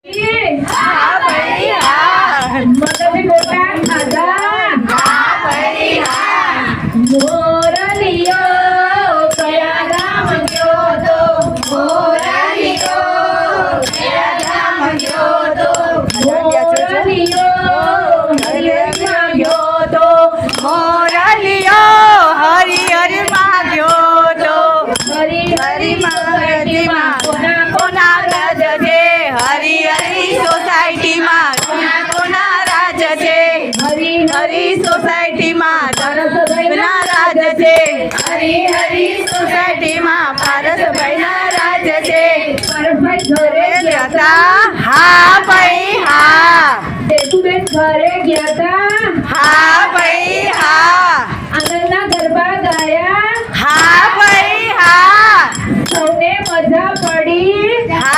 હા ભાઈ હા. મગજ ગોટા ખાધા. હા ભાઈ હા. મોરલીયો કયા ગામ ગયો તો. મોરલીયો કયા ગામ ગયો તો. મોરલીયો હરિહરમાં ગયો તો. મોરલીયો હરિહરમાં ગયો તો. હરિહરમાં કોના કોના રાજ છે. હરિહરી સોસાયટીમાં કોના કોના રાજ છે. હરિહરી સોસાયટીમાં પારસભાઈના રાજ છે. હરિહરી સોસાયટીમાં પારસભાઈના રાજ છે. પારસભાઈ ઘરે ગયા હતા. હા ભાઈ હા. સેતુબેન ઘરે ગયા તા. હા ભાઈ હા. આંગણના ગરબા ગાયા. હા ભાઈ હા. સૌને મજા પડી. હા